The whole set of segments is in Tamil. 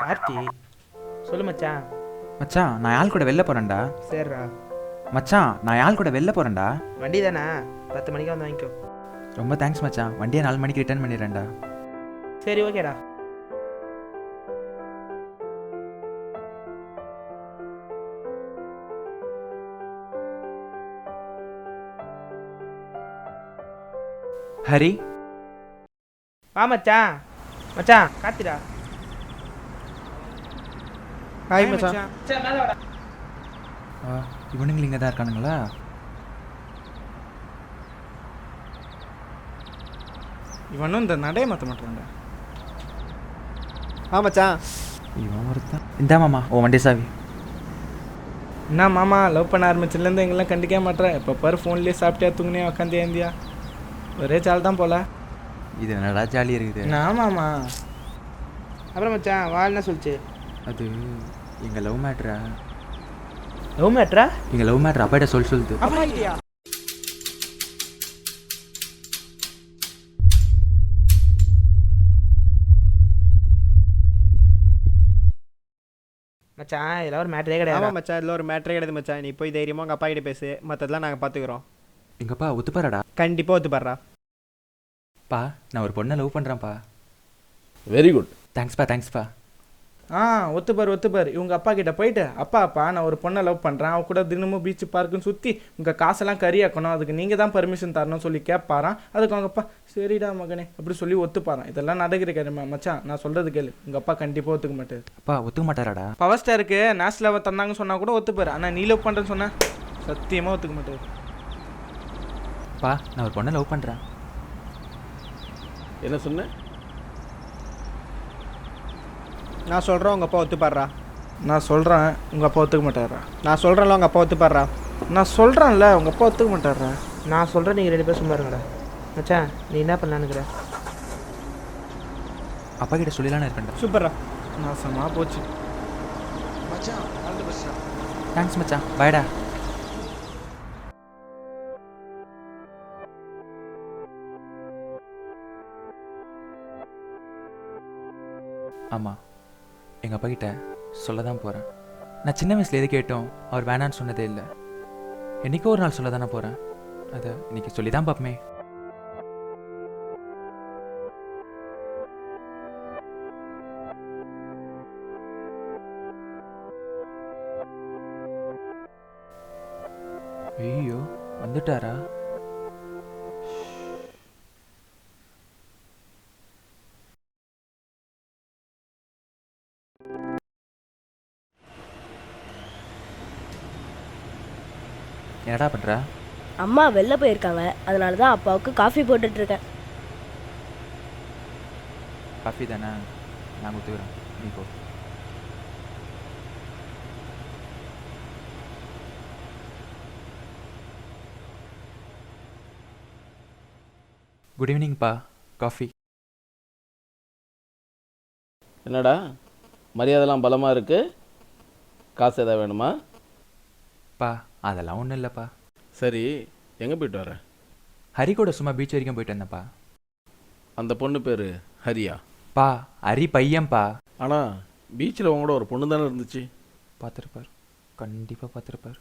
கார்த்தி சொல்லு மச்சான். மச்சான் நான் யாழ் கூட வெளில போகிறேன்டா. சரிடா. மச்சான் நான் யாழ் கூட வெளில போகிறேன்டா. வண்டி தானே 10 மணிக்கு வந்து வாங்கிக்கோ. ரொம்ப தேங்க்ஸ் மச்சான். வண்டியை 4 மணிக்கு ரிட்டர்ன் பண்ணிடுறேன்டா. சரி ஓகேடா. ஹரி வா மச்சான். மச்சான் கார்த்திடா. ஹாய் மச்சான். இவனுங்க இங்கே தான் இருக்கானுங்களா? இவனும் இந்த நடைய மாற்ற மாட்டான்டா. மச்சான். இவன் ஒருத்தான். இந்தா மாமா ஓ வண்டி சாவி. என்ன மாமா லவ் பண்ண ஆரம்பிச்சிலேருந்து எங்கெல்லாம் கண்டிக்க மாட்டேன். இப்போ பாரு ஃபோன்லேயே சாப்பிட்டியா தூங்குனியா உட்காந்து ஏந்தியா ஒரே சால் தான் போல. இது என்னடா ஜாலியாக இருக்குது. ஆமாம்மா. அப்புறம் மச்சான் வாழ் என்ன சொல்லிச்சு? அது எங்கள் லவ் மேட்ரா. லவ் மேட்ரா? எங்கள் லவ் மேட்ரு அப்பாட்ட சொல்லுது. அப்படியா? மச்சான் இதெல்லாம் ஒரு மேட்டரே கிடையாது. ஆமாம் மச்சான், இதில் ஒரு மேட்ரே கிடையாது மச்சான். நீ போய் தைரியமாக உங்கள் அப்பா கிட்ட பேசு, மற்றதெல்லாம் நாங்கள் பார்த்துக்குறோம். எங்கப்பா ஒத்துப்பாராடா? கண்டிப்பாக ஒத்துப்பாடுறா. பா நான் ஒரு பொண்ணை லவ் பண்ணுறேன்ப்பா. Very good. தேங்க்ஸ்ப்பா. ஒத்துப்பார். இவங்க அப்பா கிட்ட போயிட்டு அப்பா நான் ஒரு பொண்ணை லவ் பண்ணுறேன், அவ கூட தினமும் பீச்சு பார்க்குன்னு சுற்றி உங்கள் காசெல்லாம் கறியாக்கணும், அதுக்கு நீங்கள் தான் பர்மிஷன் தரணும்னு சொல்லி கேட்பாரான். அதுக்கு அவங்க அப்பா சரிடா மகனே அப்படி சொல்லி ஒத்துப்பாரான். இதெல்லாம் நடக்கிற கேளுமா மச்சான், நான் சொல்கிறது கேளு. உங்கள் அப்பா கண்டிப்பாக ஒத்துக்க மாட்டார். அப்பா ஒத்துக்க மாட்டாராடா? பவர் ஸ்டாருக்கு நேஷனல் லெவல் தந்தாங்கன்னு சொன்னால் கூட ஒத்துப்பார். ஆனால் நீ லவ் பண்ணுறேன்னு சொன்னால் சத்தியமாக ஒத்துக்க மாட்டார். பா நான் ஒரு பொண்ணை லவ் பண்ணுறேன். என்ன சொன்ன? நான் சொல்கிறேன், உங்கள் அப்பா ஒத்துப்பாடுறா. நான் சொல்கிறேன் உங்கள் அப்பா ஒத்துக்க மாட்டாரா? நான் சொல்கிறேன்ல, உங்கள் அப்பா ஒத்துப்பாடுறா. நான் சொல்கிறேன்ல உங்கள் அப்பா ஒத்துக்க மாட்டாரா? நான் சொல்கிறேன், நீங்கள் 2 பேரும் சும்மா இருங்கடா. மச்சான் நீ என்ன பண்ணலான்னுக்குற? அப்பா கிட்ட சொல்லலான்னு இருக்கேன்டா. சூப்பர்ரா. நான் சமா போச்சு. தேங்க்ஸ் மச்சான். பாய்டா. ஆமாம் எங்கள் அப்பா கிட்ட சொல்ல தான் போகிறேன். நான் சின்ன வயசில் எது கேட்டோம் அவர் வேணான்னு சொன்னதே இல்லை. என்றைக்கோ ஒரு நாள் சொல்ல தானே போகிறேன். அதை இன்னைக்கு சொல்லி தான் பார்ப்போமே. ஐயோ வந்துட்டாரா? என்னடா பண்ணுற? அம்மா வெளில போயிருக்காங்க, அதனால தான் அப்பாவுக்கு காஃபி போட்டுட்ருக்கேன். காஃபி தானே, நான் கொடுத்துக்கிறேன், நீ போ. குட் ஈவினிங்ப்பா. காஃபி. என்னடா மரியாதைலாம் பலமாக இருக்கு? காசு எதாவது வேணுமா? பா அதெல்லாம் ஒன்றும் இல்லைப்பா. சரி, எங்கே போயிட்டு வர? ஹரி கூட சும்மா பீச் வரைக்கும் போயிட்டு வந்தேன்ப்பா. அந்த பொண்ணு பேர் ஹரியா? பா ஹரி பையன்ப்பா. ஆனால் பீச்சில் உங்களோட ஒரு பொண்ணு தானே இருந்துச்சு. பார்த்துருப்பார், கண்டிப்பாக பார்த்துருப்பார்.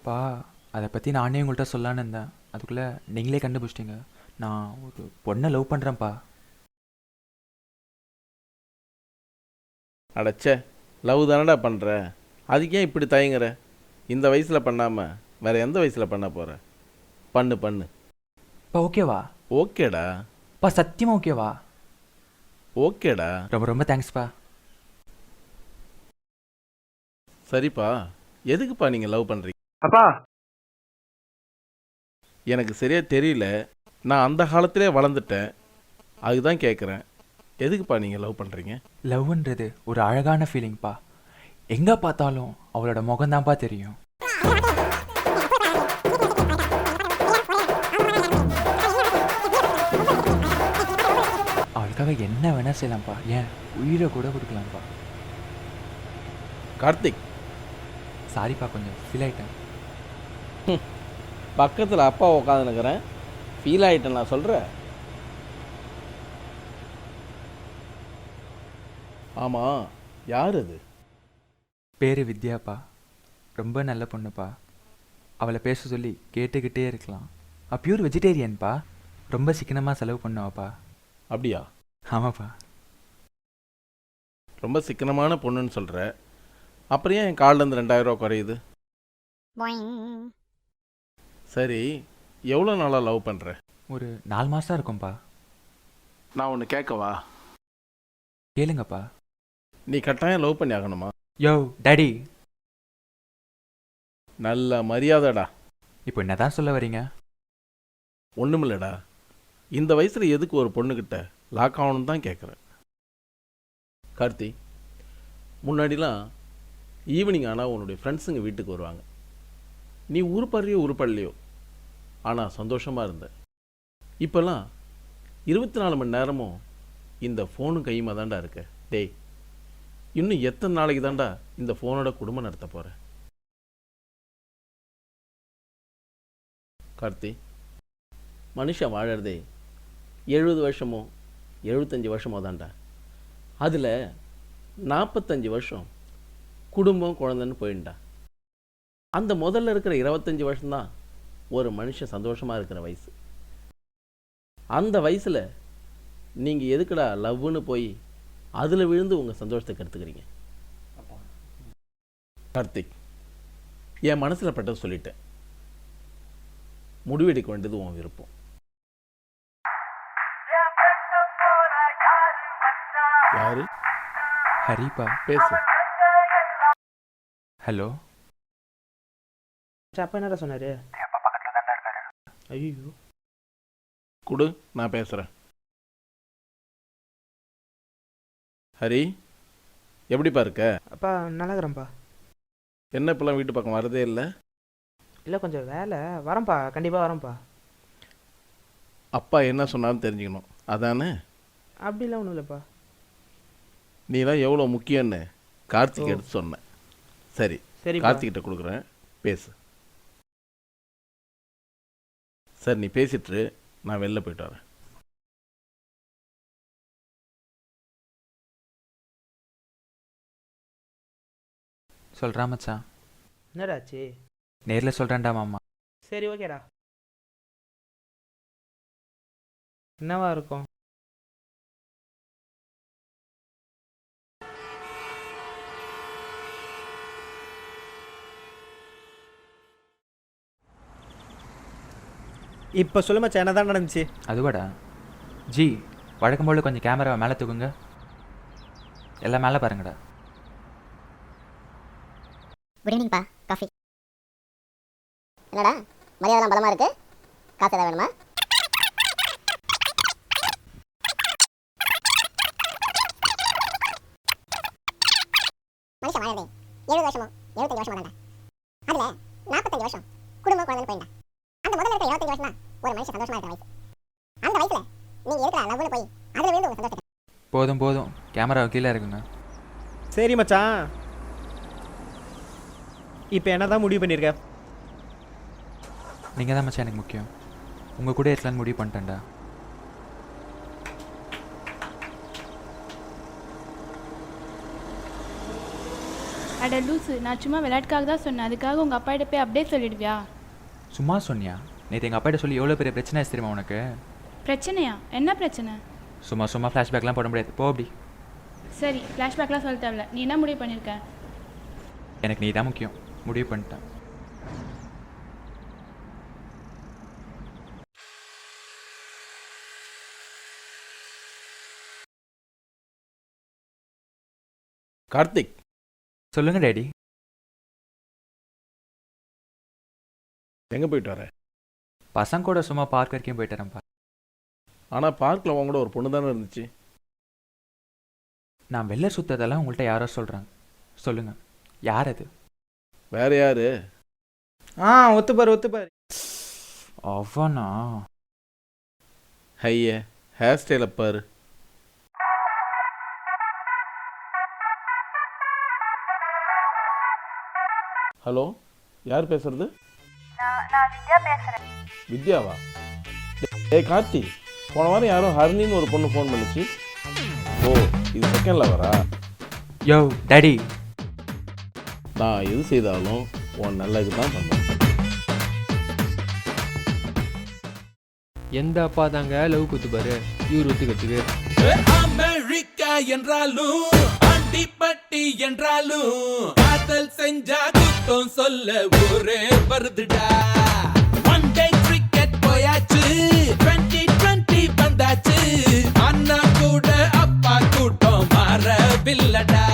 பா அதை பற்றி நானே உங்கள்கிட்ட சொல்லலான்னு இருந்தேன், அதுக்குள்ளே நீங்களே கண்டுபிடிச்சிட்டிங்க. நான் ஒரு பொண்ணை லவ் பண்ணுறேன்ப்பா. அடச்சே, லவ் தானடா பண்ணுற, அதுக்கு ஏன் இப்படி தயங்குற? இந்த வயசில் பண்ணாமல் வேறு எந்த வயசில் பண்ண போகிற? பண்ணு. பா ஓகேவா? ஓகேடா. பா சத்தியமாக ஓகேவா? ஓகேடா. ரொம்ப தேங்க்ஸ்ப்பா. சரிப்பா, எதுக்குப்பா நீங்கள் லவ் பண்ணுறீங்க? அப்பா எனக்கு சரியாக தெரியல, நான் அந்த காலத்திலே வளர்ந்துட்டேன், அதுதான் கேட்குறேன். எதுக்குப்பா நீங்கள் லவ் பண்ணுறீங்க? லவ்ன்றது ஒரு அழகான ஃபீலிங்ப்பா. எங்கே பார்த்தாலும் அவளோட முகம்தான்ப்பா தெரியும். அவளுக்காக என்ன வேணால் செய்யலாம்ப்பா, ஏன் உயிரை கூட கொடுக்கலாம்ப்பா. கார்த்திக், சாரிப்பா கொஞ்சம் ஃபீல் ஆகிட்டேன். பக்கத்தில் அப்பா உட்காந்துனுக்கிறேன், ஃபீல் ஆகிட்டேன் நான் சொல்கிறேன். ஆமாம், யார் அது? பேர் வித்யாப்பா. ரொம்ப நல்ல பொண்ணுப்பா. அவளை பேச சொல்லி கேட்டுக்கிட்டே இருக்கலாம். பியூர் வெஜிடேரியன்ப்பா. ரொம்ப சிக்கனமாக செலவு பண்ணுவாப்பா. அப்படியா? ஆமாப்பா. ரொம்ப சிக்கனமான பொண்ணுன்னு சொல்கிற, அப்புறம் ஏன் என் கார்டிலேருந்து 2000 குறையுது? சரி, எவ்வளோ நாளாக லவ் பண்ணுற? ஒரு 4 மாதம் இருக்கும்ப்பா. நான் ஒன்று கேட்கவா? கேளுங்கப்பா. நீ கட்டாயம் லவ் பண்ணி ஆகணுமா? யோ டாடி, நல்ல மரியாதைடா. இப்போ என்ன தான் சொல்ல வரீங்க? ஒன்றுமில்லடா, இந்த வயசில் எதுக்கு ஒரு பொண்ணுக்கிட்ட லாக் ஆகணும்னு தான் கேட்குறேன். கார்த்தி, முன்னாடிலாம் ஈவினிங் ஆனால் உன்னுடைய ஃப்ரெண்ட்ஸுங்க வீட்டுக்கு வருவாங்க. நீ உருப்பறையோ உருப்படலையோ, ஆனால் சந்தோஷமாக இருந்த. இப்போல்லாம் 24 மணி நேரமும் இந்த ஃபோனும் கையுமா தாண்டா இருக்க. டேய், இன்னும் எத்தனை நாளைக்கு தாண்டா இந்த ஃபோனோட குடும்பம் நடத்த போகிற? கார்த்தி, மனுஷன் வாழறதே 70 வருஷமோ 75 வருஷமோ தாண்டா. அதில் 45 வருஷம் குடும்பம் குழந்தைன்னு போயிண்டா. அந்த முதல்ல இருக்கிற 25 வருஷம்தான் ஒரு மனுஷன் சந்தோஷமாக இருக்கிற வயசு. அந்த வயசில் நீங்கள் எதுக்குடா லவ்னு போய் அதில் விழுந்து உங்கள் சந்தோஷத்தை கெடுத்துக்கிறீங்க? கார்த்திக், என் மனசில் பட்டதை சொல்லிட்டேன். முடிவெடுக்க வேண்டியது உன் விருப்பம். யாரு? ஹரிப்பா. பேசு. ஹலோ. மச்சான், அப்பா என்னடா சொன்னார்? ஐயோ, குடு, நான் பேசுகிறேன். ஹரி, எப்படிப்பா இருக்க? அப்பா நல்லா இருக்கிறேன்ப்பா. என்ன இப்போலாம் வீட்டு பக்கம் வரதே இல்லை? இல்லை, கொஞ்சம் வேலை. வரேன்ப்பா, கண்டிப்பாக வரேன்ப்பா. அப்பா என்ன சொன்னாலும் தெரிஞ்சுக்கணும், அதானே? அப்படிலாம் ஒன்றும் இல்லைப்பா. நீலாம் எவ்வளோ முக்கியம்னு கார்த்திக் எடுத்து சொன்னேன். சரி, சரி, கார்த்திகிட்ட கொடுக்குறேன், பேசு. சரி, நீ பேசிட்டு நான் வெளில போயிட்டு வரேன். சொல்கிறா மச்சான். என்னடாச்சு? நேரில் சொல்கிறேன்டா மாமா. சரி, ஓகேடா. என்னவா இருக்கும்? இப்போ சொல்லு மச்சான், என்ன தான் நடந்துச்சு? அதுவாடா ஜி, வழக்கம் போல் கொஞ்சம் கேமராவை மேலே தூக்குங்க. எல்லாம் மேலே பாருங்கடா. குட் ஈவினிங்ப்பா. காஃபி. என்னடா மரியாதைலாம் பலமாக இருக்கு? காசு ஏதாவது வேணுமா? மனுஷன் வாழறதே 70 வருஷமோ 75 வருஷமோ தான்டா. அதில் 45 வருஷம் குடும்பம் குழந்தைன்னு போயிண்டா. அந்த முதல்ல இருக்கிற 25 வருஷம் தான் ஒரு மனுஷன் சந்தோஷமா இருக்கிற வயசு. அந்த வயசில் நீங்கள் இருக்கிற லவ்னு போய் அதில் விழுந்து உங்கள் சந்தோஷத்தை. போதும் போதும், கேமரா கீழே இருக்குங்க. சரி மச்சான், இப்போ என்ன தான் முடிவு பண்ணியிருக்க? நீங்கள் தான் மச்சான் எனக்கு முக்கியம். உங்கள் கூட இருக்கலான்னு முடிவு பண்ணிட்டேன்டா. அட லூசு, நான் சும்மா விளையாட்டுக்காக தான் சொன்னேன். அதுக்காக உங்கள் அப்பாட்ட போய் அப்படியே சொல்லிடுவியா? சும்மா சொன்னியா? நேற்று எங்கள் அப்பாட்ட சொல்லி எவ்வளோ பெரிய பிரச்சனை தெரியுமா உனக்கு? பிரச்சனையா? என்ன பிரச்சனை? சும்மா சும்மா ஃப்ளாஷ்பேக்லாம் போட முடியாது, போ அப்படி. சரி, ஃப்ளாஷ்பேக்லாம் சொல்ல தேவையில்ல. நீ என்ன முடிவு பண்ணியிருக்க? எனக்கு நீ தான் முக்கியம். முடிவு பண்ணிட்டேன். கார்த்திக், சொல்லுங்க டேடி. எங்கே போயிட்டு வர? பசங்க கூட சும்மா பார்க் வரைக்கும் போயிட்டு வரேன்ப்பா. ஆனால் பார்க்கில் உங்க கூட ஒரு பொண்ணு தானே இருந்துச்சு. நான் வெளில சுற்றதெல்லாம் உங்கள்கிட்ட யாரோ சொல்கிறாங்க. சொல்லுங்கள், யார் அது? வேற யாரு? ஒத்துப்பார். அவனா? ஹைய, ஹேர் ஸ்டைலை பாரு. ஹலோ, யார் பேசுறது? நான் வித்யா பேசுறேன். வித்யாவா? ஏய் கார்த்தி, போன வாரம் யாரும் ஹரிணின்னு ஒரு பொண்ணு ஃபோன் பண்ணுச்சு. ஓ, இது செகண்ட் லவரா? யோ டாடி, நான் எது செய்தாலும் உன் நல்லதுக்கு தான் பண்ணுவேன். எந்த அப்பா தாங்க லவ் குத்துப்பாரு இவர் ஒத்துக்கிறதுக்கு? அமெரிக்கா என்றாலும் அண்டிப்பட்டி என்றாலும் காதல் செஞ்சா குத்தம் சொல்ல ஊரே வருதுடா. ஒன் டே கிரிக்கெட் போயாச்சு, 2020 வந்தாச்சு, அண்ணா கூட அப்பா கூட்டம் மாறவில்லடா.